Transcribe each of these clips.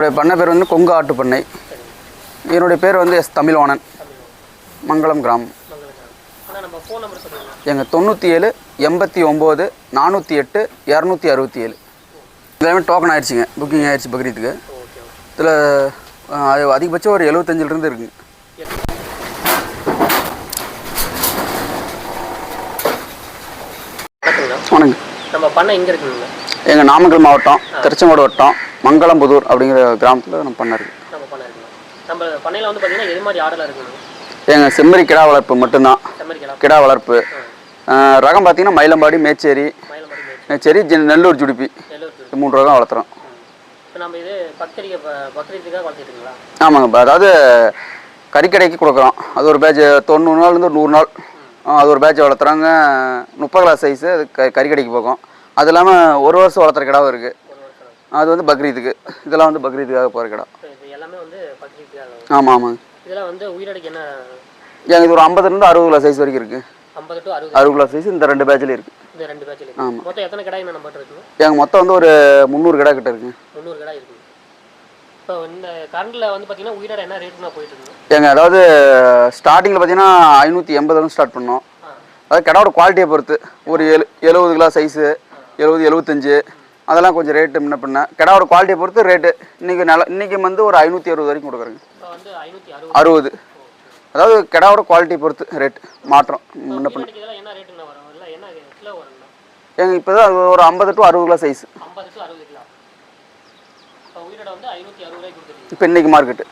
என்னுடைய பண்ணை பேர் வந்து கொங்கு ஆட்டு பண்ணை. என்னுடைய பேர் வந்து எஸ் தமிழ்வாணன், மங்களம் கிராமம். எங்கள் 97 89 408 267. எல்லாமே டோக்கன் ஆகிடுச்சிங்க, புக்கிங் ஆகிடுச்சு பக்ரீத்துக்கு. இதில் அது அதிகபட்சம் ஒரு 75லேருந்து இருக்குங்க. வணக்கம். நம்ம பண்ணை எங்கே இருக்குங்க? எங்கள் நாமக்கல் மாவட்டம் திருச்செங்கோடு வட்டம் மங்களம்புதூர் அப்படிங்கிற கிராமத்தில் நம்ம பண்ணை இருக்குது. நம்ம பண்ணையில் வந்து பார்த்தீங்கன்னா எது மாதிரி ஆடலாக இருக்குங்க? எங்கள் செம்மறி கிடா வளர்ப்பு மட்டும்தான். கிடா வளர்ப்பு ரகம் பார்த்தீங்கன்னா மயிலம்பாடி, மேச்சேரி, நெல்லூர் ஜுடிப்பி, 3 ரகம் வளர்த்துறோம். இப்போ நம்ம இது பக்ரீத்துக்காக வளர்த்துட்டுங்களா? ஆமாங்க. அதாவது கறிக்கடைக்கு கொடுக்குறோம். அது ஒரு பேட்ச் 90 நாள்லேருந்து 100 நாள் அது ஒரு பேட்ச் வளர்த்துறாங்க. 30 kilo size. அது கறிக்கடைக்கு போகும். அது இல்லாமல் 1 வருஷம் வளர்த்துற கிடாவும் இருக்குது. அது வந்து பக்ரீத்துக்கு. இதெல்லாம் வந்து பக்ரீத்துக்காக போகிற கிடா. எல்லாமே வந்து பக்ரீத்துக்காக. ஆமாம் ஆமாங்க. இதெல்லாம் வந்து உயிரடைக்கு என்ன? இது ஒரு 50லேருந்து 60 கிலோ சைஸ் வரைக்கும் இருக்குது. 50 to 60 கிலோ சைஸ் இந்த 2 பேட்சில் இருக்குது. இந்த 2 பேட்சில். ஆமாம். மொத்தம் எத்தனை கிடாய் நம்ம இருக்குங்க? எங்கள் மொத்தம் வந்து ஒரு 300 கிடா கிட்ட இருக்குங்க. 300 கிடாய் இருக்குங்க. இப்போ இந்த கரண்டில் வந்து பார்த்தீங்கன்னா உயிரோட என்ன ரேட்டுனா போயிட்டு இருக்குங்க? அதாவது ஸ்டார்டிங்கில் பார்த்தீங்கன்னா 580 ஸ்டார்ட் பண்ணோம். அதாவது கிடாவோட குவாலிட்டியை பொறுத்து ஒரு 70 கிலோ சைஸு, 70 75 அதெல்லாம் கொஞ்சம் ரேட்டு முன்ன பின்ன. கிடாவோட குவாலிட்டியை பொறுத்து ரேட்டு. இன்றைக்கி வந்து ஒரு 560 வரைக்கும் கொடுக்குறேங்க. 560. அதாவது கிடாவோட குவாலிட்டியை பொறுத்து ரேட்டு மாற்றம் முன்ன பின்ன. இப்போ தான் ஒரு 50 to 60 கிலோ சைஸ். இப்போ இன்றைக்கி மார்க்கெட்டு.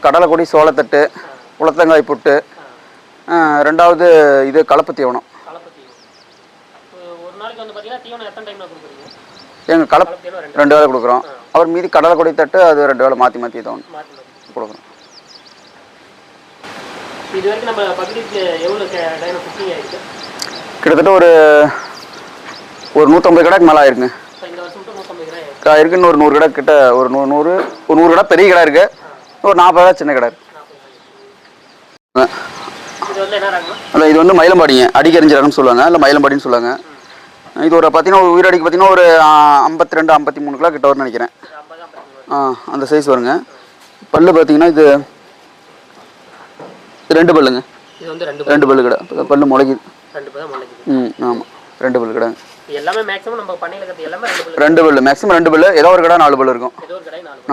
கடலை கொடி, சோளத்தட்டு, குளத்தங்காய் புட்டு, 2வது இது கலப்பு தீவனம். எங்கள் கலப்பு 2 வேலை கொடுக்குறோம். அவர் மீதி கடலை கொடி தட்டு அது 2 வேலை மாற்றி தோணும் கொடுக்குறோம். கிட்டத்தட்ட ஒரு 150 கடைக்கு மேலே ஆயிருக்குங்க. இருக்கு. இன்னொரு 100 கடை கிட்ட, ஒரு 100 கடை பெரிய கடை இருக்கு. ஒரு 40 கடை சின்ன கடை இருக்கு. இது வந்து மயிலம்பாடிங்க, அடிக்கறிஞ்ச ரகம்னு சொல்லுவாங்க, இல்லை மயிலம்பாடின்னு சொல்லுவாங்க. இது ஒரு பார்த்தீங்கன்னா ஒரு உயிரடிக்கு பார்த்தீங்கன்னா ஒரு 52 53 கிலோ கிட்ட வரும்னு நினைக்கிறேன். அந்த சைஸ் வருங்க. பல்லு பார்த்தீங்கன்னா இது 2 பல்லுங்க. 2 பல்லு கடை. பல்லு முளைக்குது. ஆமாம், 2 பல்லு கடை. எல்லாமே மேக்ஸிமம் நம்ம பண்ணையில இருக்கிறது எல்லாமே 2 பல்லு. மேக்ஸிமம் 2 பல்லு. ஏதோ ஒரு கடை 4 பல்லு இருக்கும்.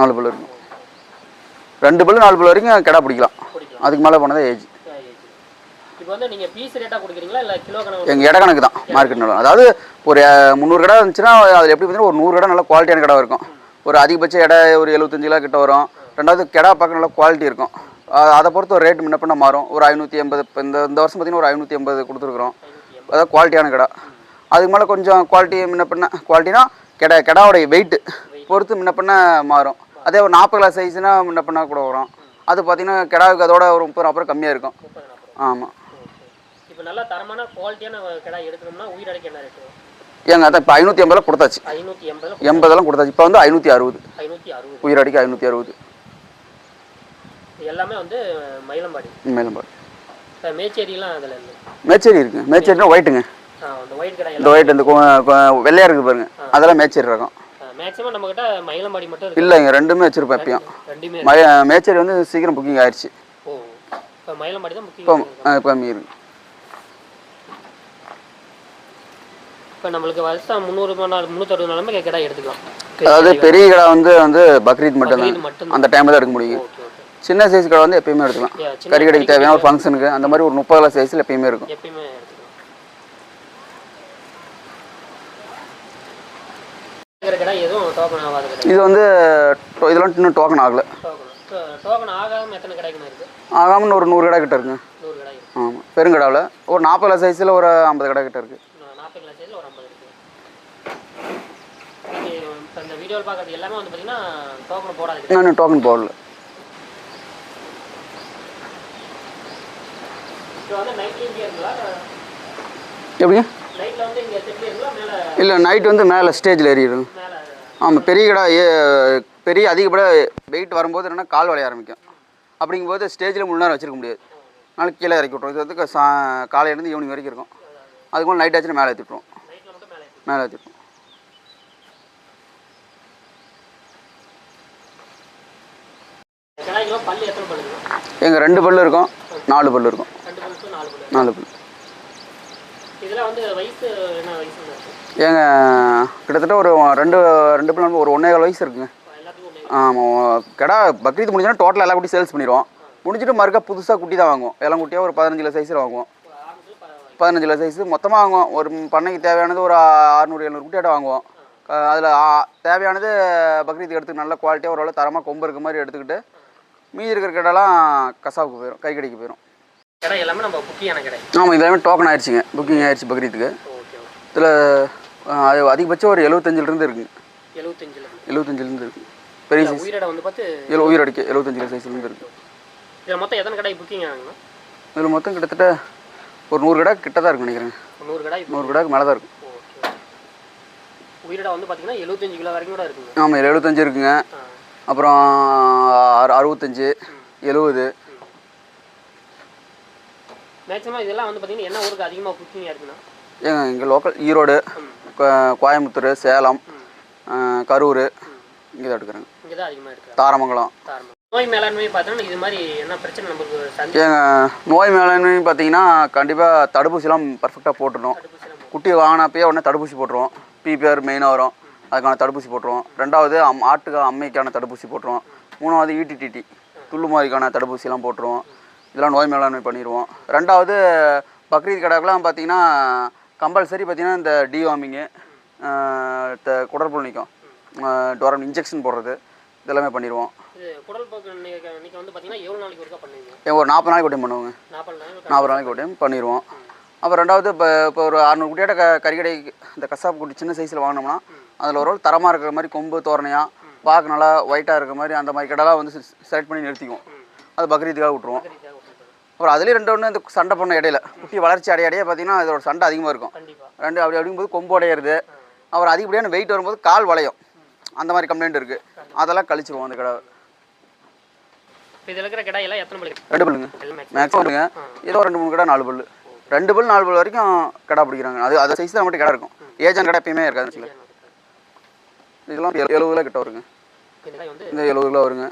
4 பல்லு இருக்கும். 2 பல்லு 4 பல்லு வரைக்கும் கடை பிடிக்கலாம். அதுக்கு மேலே போனதே ஏஜ். இப்போ வந்து நீங்கள் பீஸ் ரேட்டாக கொடுக்குறீங்களா இல்லை கிலோ கணக்கு? எங்கள் இட கணக்கு தான் மார்க்கெட் நிலம். அதாவது ஒரு 300 கடை இருந்துச்சுன்னா அதில் எப்படி பார்த்தீங்கன்னா ஒரு 100 கடை நல்ல குவாலிட்டியான கடை இருக்கும். ஒரு அதிகபட்ச எடை ஒரு 75 கிலோ கிட்ட வரும். 2வது கிடா பார்க்க நல்ல குவாலிட்டி இருக்கும். அதை பொறுத்து ஒரு ரேட் முன்ன பின்ன மாறும். ஒரு 580. இப்போ இந்த வருஷம் பார்த்தீங்கன்னா ஒரு 580 கொடுத்துருக்குறோம். அதாவது குவாலிட்டியான கடை. அதுக்கு மேலே கொஞ்சம் குவாலிட்டி முன்ன பின்ன. குவாலிட்டினா கிடாவோடைய வெயிட்டு பொறுத்து முன்ன பின்ன மாறும். அதே ஒரு 40 கிலோ சைஸ்னா முன்ன பின்ன கூட வரும். அது பார்த்தீங்கன்னா கிடாவுக்கு அதோட ஒரு 30 கம்மியாக இருக்கும். ஆமாம். இப்போ நல்லா தரமான குவாலிட்டியான கிடா எடுக்கணும்னா உயிரடைக்கு என்ன ரேட்டு? அதான் இப்போ 580 கொடுத்தாச்சு. 80 கொடுத்தாச்சு. இப்போ வந்து 560. உயிரடிக்கு 560. எல்லாமே வந்து மயிலம்பாடி. மேச்சேரிலாம் அதில் இல்லை. மேச்சேரி இருக்குங்க. மேச்சேரினா ஒயிட்டுங்க. இந்த ஒயிட் கடை, இந்த ஒயிட் இந்த வெள்ளையாக இருக்குது பாருங்க, அதெல்லாம் மேச்சேரி ரகம். மேக்ஸிமம் நம்மகிட்ட மயிலம்பாடி மட்டும் இல்லைங்க, 2மே வச்சிருப்பேன். எப்பயும் மேச்சேரி வந்து சீக்கிரம் புக்கிங் ஆயிடுச்சு. இப்போ மயிலம்பாடி தான் புக்கிங் இப்போ இருக்கு. இப்போ நம்மளுக்கு வருஷம் 360 நாளுமே கடை எடுத்துக்கலாம். அதாவது பெரிய கடை வந்து பக்ரீத் மட்டும் அந்த டைமில் தான் எடுக்க முடியும். சின்ன சைஸ் கடை வந்து எப்பயுமே எடுத்துக்கலாம். கறி கடைக்கு தேவையான ஒரு ஃபங்க்ஷனுக்கு அந்த மாதிரி ஒரு 30 கிலோ சைஸில் எப்பயுமே இருக்கும். இது வந்து இதெல்லாம் இன்னும் டோக்கன் ஆகலை. ஆகாமல் ஒரு 100 கடை கிட்ட இருக்குங்க. ஆமாம், பெருங்கடாவில் ஒரு 40 கிலோ சைஸில் ஒரு 50 கடை கிட்ட இருக்குது. நான் டோக்கன் போடல. எப்படிங்க? இல்லை, நைட் வந்து மேலே ஸ்டேஜில் ஏறிடும். ஆமாம், பெரிய கடை பெரிய அதிகப்பட வெயிட் வரும்போது என்னென்னா கால் வளைய ஆரம்பிக்கும். அப்படிங்கும்போது ஸ்டேஜில் முழு நேரம் வச்சுருக்க முடியாது. நாளைக்கு கீழே இறக்கி விட்ருவோம். இது வந்து காலையிலேருந்து ஈவினிங் வரைக்கும் இருக்கும். அதுக்கு மேலே நைட் ஆச்சுன்னா மேலே ஏற்றிட்டுருவோம். மேலே ஏற்றிட்டுருவோம். கிடாய்க்கு பல்லு எத்தனை பல்லுங்க? எங்கள் 2 பல்லு இருக்கும், 4 பல்லு இருக்கும். 2 பல்லு to 4 பல்லு. 4 பல்லு. இதெல்லாம் வந்து வயசு என்ன வயசுங்க இருக்கு? ஏங்க கிட்டத்தட்ட ஒரு 2 பல்லு ஒரு 1.25 வயசு இருக்குங்க. எல்லாத்துக்கும் ஆமாம். கிடா பக்ரீத் முடிஞ்சோன்னா டோட்டலாக எல்லா குட்டி சேல்ஸ் பண்ணிடுவோம். முடிஞ்சிட்டு மறுக்கா புதுசாக குட்டி தான் வாங்குவோம். இளம் குட்டியாக ஒரு 15 கிலோ சைஸில் வாங்குவோம். 15 கிலோ சைஸு மொத்தமாக வாங்குவோம். ஒரு பண்ணைக்கு தேவையானது ஒரு 600-700 குட்டியாட்ட வாங்குவோம். அதில் தேவையானது பக்ரீத்துக்கு எடுத்து நல்ல குவாலிட்டியாக ஓரளவு தரமாக கொம்பு இருக்க மாதிரி எடுத்துக்கிட்டு மீதி இருக்கிற கிடலாம் கசாவுக்கு போயிடும், கை கடைக்கு போயிடும். கடை எல்லாமே நம்ம புக்கியான கடை. ஆமாம், இது எல்லாமே டோக்கன் ஆயிடுச்சுங்க, புக்கிங் ஆயிடுச்சு பக்ரீத்துக்கு. இதில் அது அதிகபட்சம் ஒரு 75லேருந்து இருக்குங்க. 75லேருந்து இருக்குது. பெரிய சைஸ் உயிரிடை வந்து பார்த்து உயிரடிக்கு 75 கிலோ சைஸ்லேருந்து இருக்குது. இதில் மொத்தம் எத்தனை கடை புக்கிங் ஆகுங்கண்ணா? இதில் மொத்தம் கிட்டத்தட்ட ஒரு 100 கடை கிட்ட தான் இருக்குன்னு நினைக்கிறேன். 100 கடாய்க்கு மேலே தான் இருக்கும். உயிரிடை வந்து பார்த்தீங்கன்னா 75 கிலோ வரைக்கும் கூட இருக்குங்க. ஆமாம், 75 இருக்குங்க. அப்புறம் 65, 70. மேக்ஸிமம் இதெல்லாம் வந்து பார்த்தீங்கன்னா என்ன ஊருக்கு அதிகமாக புக்கிங்காக இருக்குண்ணா? ஏங்க இங்கே லோக்கல் ஈரோடு, கோயம்புத்தூர், சேலம், கரூர் இங்கே தான் எடுக்கிறாங்க. இங்கே தான் அதிகமாக இருக்குது. தாரமங்கலம். நோய் மேலாண்மை பார்த்தோன்னா இது மாதிரி என்ன பிரச்சனை நமக்கு ஏங்க நோய் மேலாண்மை பார்த்தீங்கன்னா கண்டிப்பாக தடுப்பூசிலாம் பர்ஃபெக்டாக போட்டுடணும். குட்டி வாங்கினப்பயே உடனே தடுப்பூசி போட்டுருவோம். பிபிஆர் மெயினாக வரும், அதுக்கான தடுப்பூசி போட்டுருவோம். 2வது ஆட்டுக்கு அம்மைக்கான தடுப்பூசி போட்டுருவோம். 3வது ETTT துள்ளு மாதிரிக்கான தடுப்பூசிலாம் போட்டுருவோம். இதெல்லாம் நோய் மேலாண்மை பண்ணிடுவோம். 2வது பக்ரீத் கடாக்கெலாம் பார்த்தீங்கன்னா கம்பல்சரி பார்த்தீங்கன்னா இந்த டிவார்மிங்கு, குடற்புழு நீக்கம், டோரம் இன்ஜெக்ஷன் போடுறது இதெல்லாமே பண்ணிடுவோம். குடல் போக்கு நீக்க வந்து பார்த்தீங்கன்னா எவ்வளோ நாளைக்கு ஒருக்கா பண்ணுவீங்க? ஒரு 40 நாளைக்கு ஒரு டைம் பண்ணுவோங்க. 40 நாளைக்கு ஒரு டைம் பண்ணிடுவோம். அப்புறம் 2வது இப்போ ஒரு 600 குட்டியாட்ட கறிக்கடை இந்த கசாப்பு குட்டி சின்ன சைஸில் வாங்கினோம்னா அதில் ஒரு தரமாக இருக்கிற மாதிரி கொம்பு தோரணையாக பார்க்க நல்லா ஒயிட்டாக இருக்கிற மாதிரி அந்த மாதிரி கடைலாம் வந்து செலக்ட் பண்ணி நிறுத்திக்குவோம். அது பக்ரீத்துக்காக விட்ருவோம். அப்புறம் அதுலேயும் 2 இந்த சண்டை பண்ண இடையில குட்டி வளர்ச்சி அடையே பார்த்தீங்கன்னா அதோட சண்டை அதிகமாக இருக்கும். அப்படி அப்படிங்கும்போது கொம்பு உடையிறது, அப்புறம் அதிகப்படியான வெயிட் வரும்போது கால் வளையும், அந்த மாதிரி கம்ப்ளைண்ட் இருக்குது. அதெல்லாம் கழிச்சிருவோம் அந்த கடை. இதில் இருக்கிற கடை எல்லாம் எத்தனை பல்லு? 2 பல்லுங்க மேக்ஸிமம் இருக்குங்க. ஏதோ 2-3 கடை 4 பல்லு, 2 பல் 4 பல் வரைக்கும் கடை பிடிக்கிறாங்க. அது சைஸ் தான் மட்டும் கடை இருக்கும். ஏஜென்ட் கடை எப்பயுமே இருக்காது. இதெல்லாம் 70 கிலோ கிட்ட வருங்க. இந்த 70 கிலோ வருங்க.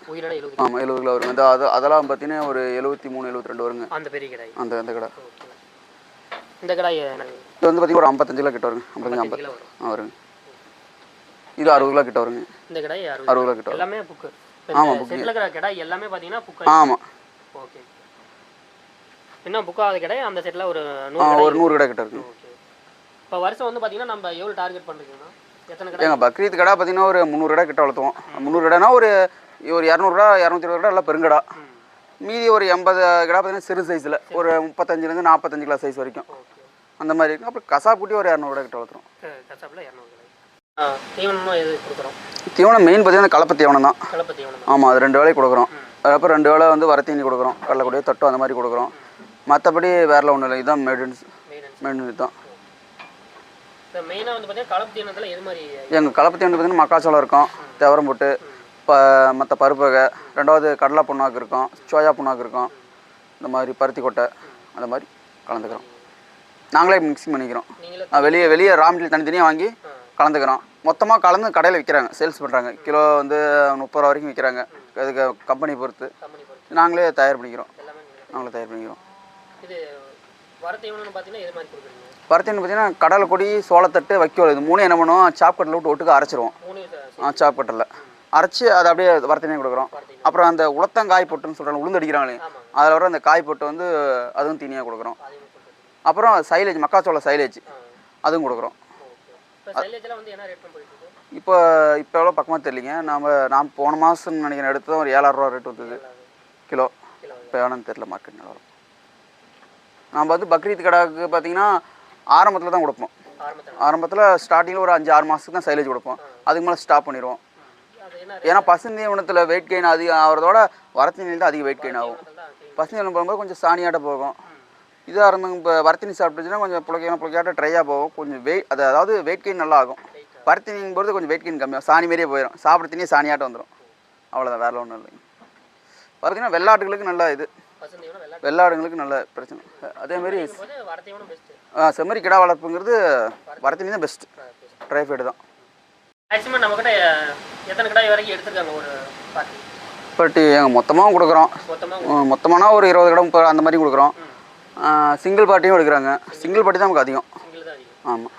ஆமாம், 70 கிலோ வருங்க. அதெல்லாம் பார்த்தீங்கன்னா ஒரு 73-72 வருங்க. அந்த பெரிய கடை அந்த கடை. இந்த கடை இது வந்து பார்த்தீங்கன்னா ஒரு 55 கிலோ கிட்ட வருங்க. 55-50 வருங்க. இது 60 கிலோ கிட்ட வருங்க. இந்த கடை 60 கிலோ கிட்ட எல்லாமே புக்கு. ஆமாம், புக்கு. செட்டில் இருக்கிற கடை எல்லாமே பார்த்தீங்கன்னா புக்கு. ஆமாம். ஓகே. இன்னும் புக்காவது கடை அந்த செட்டில் ஒரு 100 கடை கிட்ட இருக்கு. இப்போ வருஷம் வந்து பார்த்தீங்கன்னா நம்ம எவ்வளோ டார்கெட் பண்ணுறீங்கன்னா எத்தனை கடை? ஏங்க பக்ரீத் கடை பார்த்தீங்கன்னா ஒரு 300 கடை கிட்ட வளர்த்துவோம். 300 கடைனா ஒரு 200 கடை 220 கடை எல்லாம் பெருங்கடா. மீதி ஒரு 80 கடை பார்த்தீங்கன்னா சிறு சைஸில் ஒரு 35-45 கிலோ சைஸ் வரைக்கும் அந்த மாதிரி இருக்கும். அப்புறம் கசாப் குட்டி ஒரு 200 கடை கிட்ட வளர்த்துறோம். கசாப்பில் 200 கடை. தீவனமும் எது கொடுக்குறோம்? தீவனம் மெயின் பார்த்தீங்கன்னா கலப்பு தீவனம் தான். கலப்பு தீவனம். ஆமாம், அது 2 வேளைக்கு கொடுக்குறோம். அதுக்கப்புறம் 2 வேளை வந்து வரத்தீனி கொடுக்குறோம், கடலைக்கூடிய தட்டும் அந்த மாதிரி கொடுக்குறோம். மற்றபடி வேறெல்லாம் ஒன்றும் இல்லை. இதுதான் மெயின்டெனன்ஸ் தான். மெயினாக வந்து பார்த்தீங்கன்னா கலப்பு தீவனத்தில் எது மாதிரி? எங்கள் கலப்பு தீவனம் பார்த்தீங்கன்னா மக்காச்சோளம் இருக்கும், துவரம் போட்டு, மற்ற பருப்பு வகை, 2வது கடலை புண்ணாக்கு இருக்கும், சோயா புண்ணாக்கு இருக்கும், இந்த மாதிரி பருத்தி கொட்டை அந்த மாதிரி கலந்துக்கிறோம். நாங்களே மிக்சிங் பண்ணிக்கிறோம். வெளியே ரா மெட்டீரியல் தனித்தனியாக வாங்கி கலந்துக்கிறோம். மொத்தமாக கலந்து கடையில் விற்கிறாங்க, சேல்ஸ் பண்ணுறாங்க. கிலோ வந்து 30 ரூபா வரைக்கும் விற்கிறாங்க. அதுக்கு கம்பெனி பொறுத்து நாங்களே தயார் பண்ணிக்கிறோம். இது வரத்தீவனம்னு பார்த்தீங்கன்னா எது மாதிரி கொடுக்குறீங்க? வரத்தீவனம் பார்த்தீங்கன்னா கடலை கொடி, சோளத்தட்டு, வைக்கோல், இது 3 என்ன பண்ணுவோம், சாப்கட்டில் விட்டு ஒட்டுக்க அரைச்சிருவோம். சாப்கட்டில் அரைச்சி அதை அப்படியே வரத்தீனியாக கொடுக்குறோம். அப்புறம் அந்த உளுத்தங்காய் பொட்டுன்னு சொல்கிறாங்க, உளுந்து அடிக்கிறாங்களே, அதில் வர அந்த காய் பொட்டு வந்து அதுவும் தீனியாக கொடுக்குறோம். அப்புறம் சைலேஜ், மக்காச்சோள சைலேஜ் அதுவும் கொடுக்குறோம். இப்போ எவ்வளோ பக்கமாக தெரியலிங்க. நான் போன மாதம் நினைக்கிறேன் எடுத்து தான் ஒரு 7000 ரூபா ரேட் வந்தது கிலோ. இப்போ வேணும்னு தெரியல மார்க்கெட் நிலவரம். நம்ம வந்து பக்ரீத் கடாவுக்கு பார்த்தீங்கன்னா ஆரம்பத்தில் தான் கொடுப்போம். ஆரம்பத்தில் ஸ்டார்டிங்கில் ஒரு 5-6 மாதத்துக்கு தான் சைலேஜ் கொடுப்போம். அதுக்கு மேலே ஸ்டாப் பண்ணிடுவோம். ஏன்னா பசுந்தீவனத்தில் வெயிட் கெயின் அதிகம் ஆகிறதோட வரத்தீனியில் தான் அதிக வெயிட் கெயின் ஆகும். பசுந்தீவனம் போகும்போது கொஞ்சம் சாணியாட்ட போகும். இதாக இருந்தாங்க. இப்போ வரத்தீனி சாப்பிட்டுச்சுன்னா கொஞ்சம் புளிக்காட்ட ட்ரையாக போகும். கொஞ்சம் அதாவது வெயிட் கெயின் நல்லா ஆகும். பருத்தினிங் போகிறது கொஞ்சம் வெயிட் கெயின் கம்மியாக சாணி மாரியே போயிடும். சாப்பிட்ற தண்ணி சாணியாட்டம் வந்துடும். அவ்வளோதான், வேறு ஒன்றும் இல்லைங்க. பார்த்தீங்கன்னா வெள்ளாட்டுகளுக்கு நல்ல இது, வெள்ளாடுங்களுக்கு நல்ல பிரச்சனை. அதேமாரி செம்மறி கிடா வளர்ப்புங்கிறது வரத்தீனி தான் பெஸ்ட்டு. ட்ரை ஃபீடு தான். மேக்ஸிமம் நம்ம கிட்ட எத்தனை கிடாய் வரைக்கும் எடுத்துருக்காங்க ஒரு பார்ட்டி? பார்ட்டி எங்கள் மொத்தமாகவும் கொடுக்குறோம். மொத்தமானா ஒரு 20 கடை 30 அந்த மாதிரி கொடுக்குறோம். சிங்கிள் பார்ட்டியும் எடுக்கிறாங்க. சிங்கிள் பார்ட்டி தான் நமக்கு அதிகம். ஆமாம்.